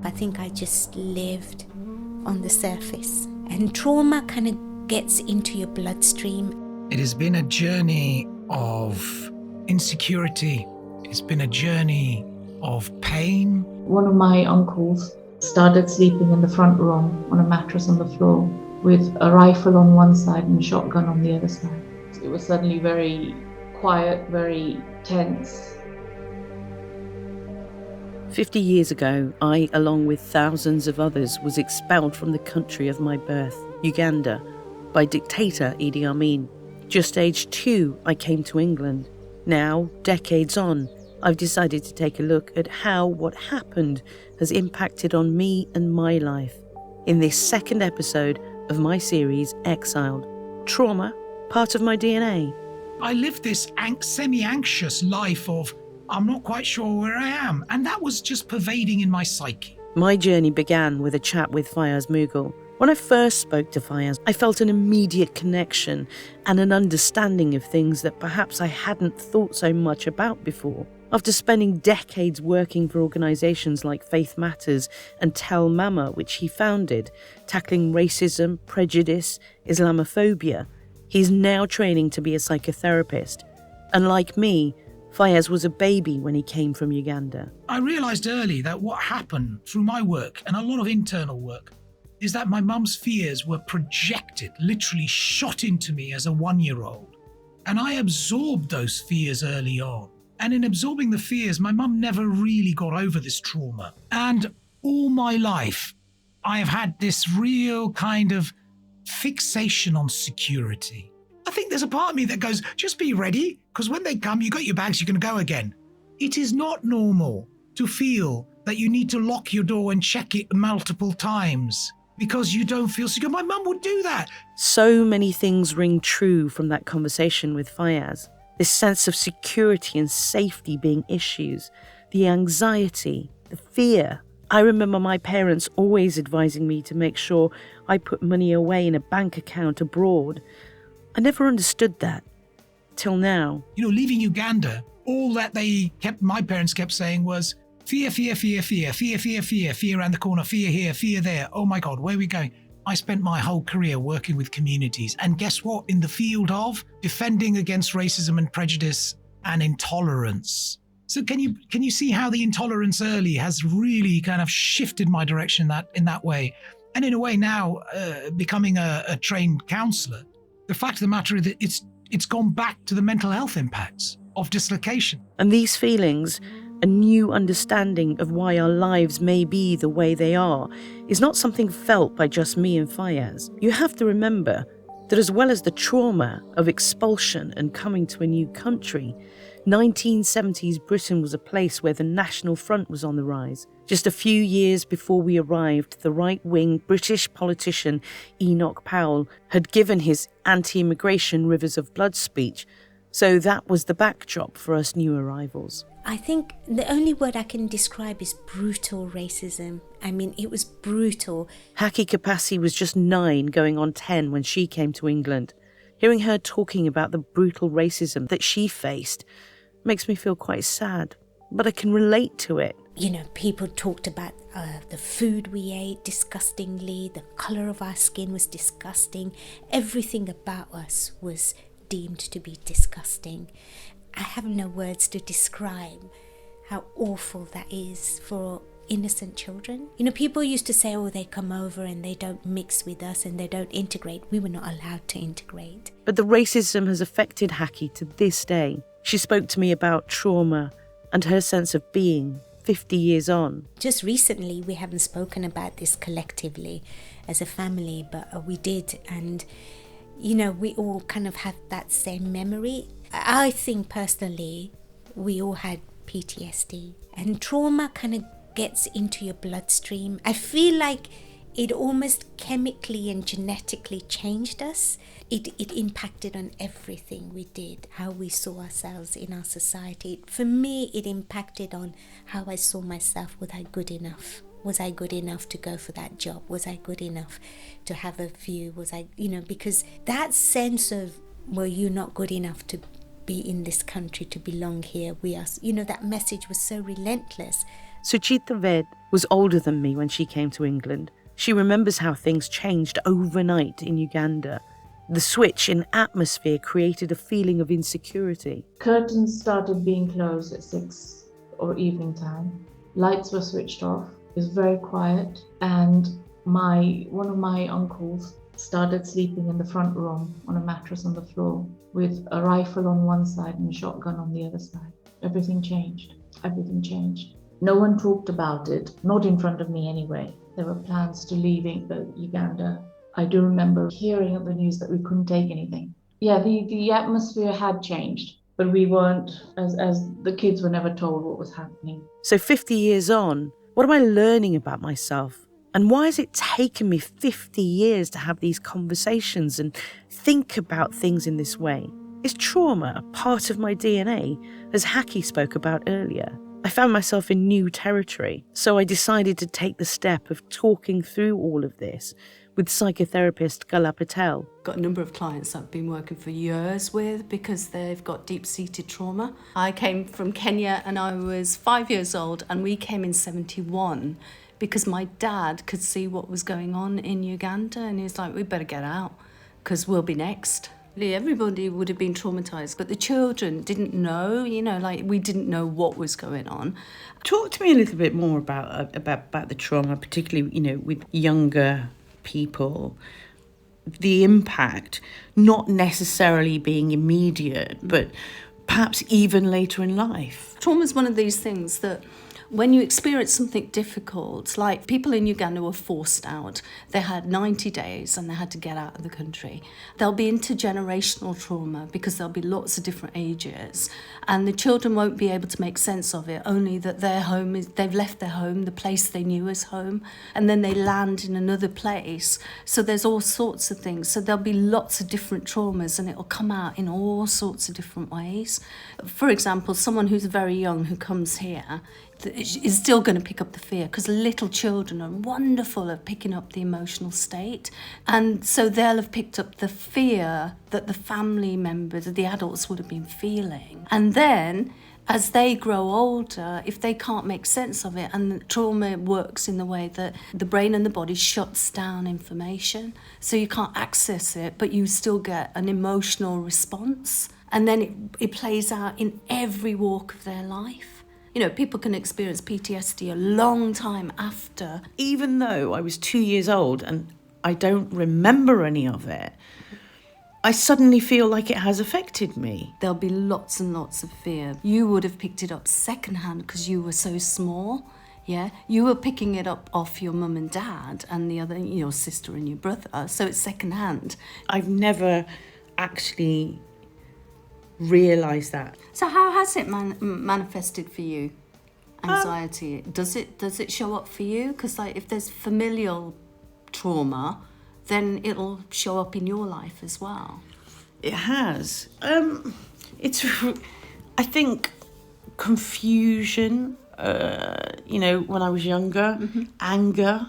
I think I just lived on the surface. And trauma kind of gets into your bloodstream. It has been a journey of insecurity. It's been a journey of pain. One of my uncles started sleeping in the front room on a mattress on the floor with a rifle on one side and a shotgun on the other side. It was suddenly very quiet, very tense. 50 years ago, I, along with thousands of others, was expelled from the country of my birth, Uganda, by dictator Idi Amin. Just aged 2, I came to England. Now, decades on, I've decided to take a look at how what happened has impacted on me and my life. In this second episode of my series, Exiled, trauma, part of my DNA. I lived this semi-anxious life of, I'm not quite sure where I am. And that was just pervading in my psyche. My journey began with a chat with Fayaz Mughal. When I first spoke to Fayaz, I felt an immediate connection and an understanding of things that perhaps I hadn't thought so much about before. After spending decades working for organisations like Faith Matters and Tell Mama, which he founded, tackling racism, prejudice, Islamophobia, he's now training to be a psychotherapist. And like me, Fayaz was a baby when he came from Uganda. I realised early that what happened through my work and a lot of internal work is that my mum's fears were projected, literally shot into me as a 1-year-old. And I absorbed those fears early on. And in absorbing the fears, my mum never really got over this trauma. And all my life, I have had this real kind of fixation on security. I think there's a part of me that goes, just be ready, because when they come, you got your bags, you're going to go again. It is not normal to feel that you need to lock your door and check it multiple times because you don't feel secure. My mum would do that. So many things ring true from that conversation with Fayaz. This sense of security and safety being issues, the anxiety, the fear. I remember my parents always advising me to make sure I put money away in a bank account abroad. I never understood that, till now. Leaving Uganda, all that my parents kept saying was, fear, fear, fear, fear, fear, fear, fear, fear around the corner, fear here, fear there. Oh my God, where are we going? I spent my whole career working with communities. And guess what? In the field of defending against racism and prejudice and intolerance. So can you see how the intolerance early has really kind of shifted my direction in that way? And in a way now, becoming a trained counsellor, the fact of the matter is that it's gone back to the mental health impacts of dislocation. And these feelings, a new understanding of why our lives may be the way they are, is not something felt by just me and Fayaz. You have to remember that as well as the trauma of expulsion and coming to a new country, 1970s Britain was a place where the National Front was on the rise. Just a few years before we arrived, the right-wing British politician Enoch Powell had given his anti-immigration Rivers of Blood speech, so that was the backdrop for us new arrivals. I think the only word I can describe is brutal racism. I mean, it was brutal. Haki Kapasi was just 9 going on 10 when she came to England. Hearing her talking about the brutal racism that she faced makes me feel quite sad, but I can relate to it. People talked about the food we ate disgustingly, the colour of our skin was disgusting, everything about us was deemed to be disgusting. I have no words to describe how awful that is for innocent children. People used to say, they come over and they don't mix with us and they don't integrate. We were not allowed to integrate. But the racism has affected Haki to this day. She spoke to me about trauma and her sense of being 50 years on. Just recently, we haven't spoken about this collectively as a family, but we did. And, we all kind of have that same memory. I think personally, we all had PTSD, and trauma kind of gets into your bloodstream. I feel like it almost chemically and genetically changed us. It impacted on everything we did, how we saw ourselves in our society. For me, it impacted on how I saw myself. Was I good enough? Was I good enough to go for that job? Was I good enough to have a view? Was I, because that sense of, you're not good enough to be in this country, to belong here. We are, that message was so relentless. Suchita Ved was older than me when she came to England. She remembers how things changed overnight in Uganda. The switch in atmosphere created a feeling of insecurity. Curtains started being closed at 6 or evening time. Lights were switched off. It was very quiet, and one of my uncles started sleeping in the front room on a mattress on the floor with a rifle on one side and a shotgun on the other side. Everything changed. Everything changed. No one talked about it, not in front of me anyway. There were plans to leaving Uganda. I do remember hearing on the news that we couldn't take anything. Yeah, the atmosphere had changed, but we weren't, as the kids were never told what was happening. So 50 years on, what am I learning about myself? And why has it taken me 50 years to have these conversations and think about things in this way? Is trauma a part of my DNA, as Haki spoke about earlier? I found myself in new territory, so I decided to take the step of talking through all of this with psychotherapist Gala Patel. Got a number of clients I've been working for years with because they've got deep-seated trauma. I came from Kenya and I was 5 years old, and we came in 71 because my dad could see what was going on in Uganda, and he was like, we better get out because we'll be next. Everybody would have been traumatised, but the children didn't know, we didn't know what was going on. Talk to me a little bit more about the trauma, particularly, with younger people, the impact not necessarily being immediate, but perhaps even later in life. Trauma is one of these things that when you experience something difficult, like people in Uganda were forced out. They had 90 days and they had to get out of the country. There'll be intergenerational trauma because there'll be lots of different ages, and the children won't be able to make sense of it, only that they've left their home, the place they knew as home, and then they land in another place. So there's all sorts of things. So there'll be lots of different traumas, and it'll come out in all sorts of different ways. For example, someone who's very young who comes here is still going to pick up the fear, because little children are wonderful at picking up the emotional state, and so they'll have picked up the fear that the family members, the adults, would have been feeling. And then as they grow older, if they can't make sense of it, and the trauma works in the way that the brain and the body shuts down information, so you can't access it, but you still get an emotional response, and then it plays out in every walk of their life. People can experience PTSD a long time after. Even though I was 2 years old and I don't remember any of it, I suddenly feel like it has affected me. There'll be lots and lots of fear. You would have picked it up secondhand because you were so small. Yeah, you were picking it up off your mum and dad and the other, your sister and your brother. So it's secondhand. I've never actually realised that. So how has it manifested for you? Anxiety. Does it show up for you? Because if there's familial trauma, then it'll show up in your life as well. It has. It's, I think, confusion. When I was younger, anger,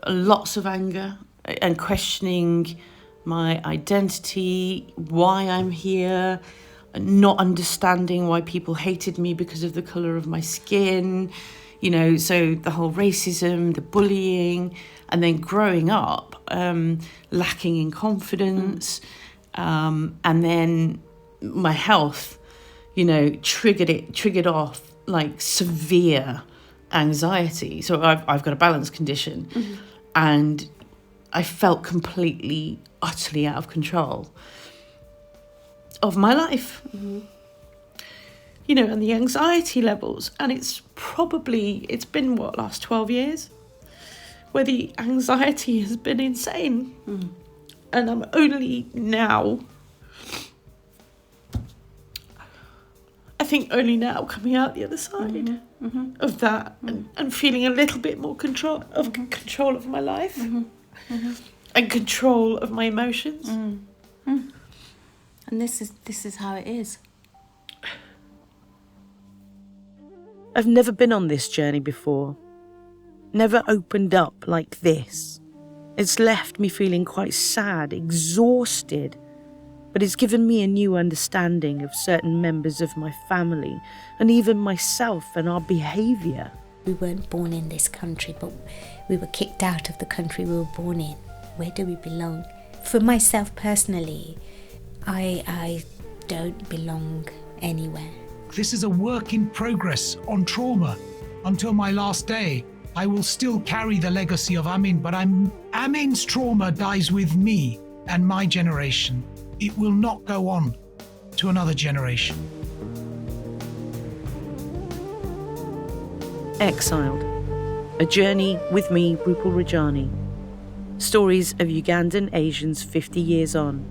lots of anger, and questioning my identity, why I'm here, not understanding why people hated me because of the colour of my skin, so the whole racism, the bullying, and then growing up, lacking in confidence, and then my health, triggered off like severe anxiety. So I've got a balance condition, and I felt completely, utterly out of control of my life. And the anxiety levels, and it's been last 12 years where the anxiety has been insane. And I'm only now, coming out the other side of that, and feeling a little bit more control of my life, and control of my emotions. And this is how it is. I've never been on this journey before. Never opened up like this. It's left me feeling quite sad, exhausted, but it's given me a new understanding of certain members of my family and even myself and our behaviour. we weren't born in this country, but we were kicked out of the country we were born in. Where do we belong? For myself personally, I don't belong anywhere. This is a work in progress on trauma. Until my last day, I will still carry the legacy of Amin, but Amin's trauma dies with me and my generation. It will not go on to another generation. Exiled. A journey with me, Rupal Rajani. Stories of Ugandan Asians 50 years on.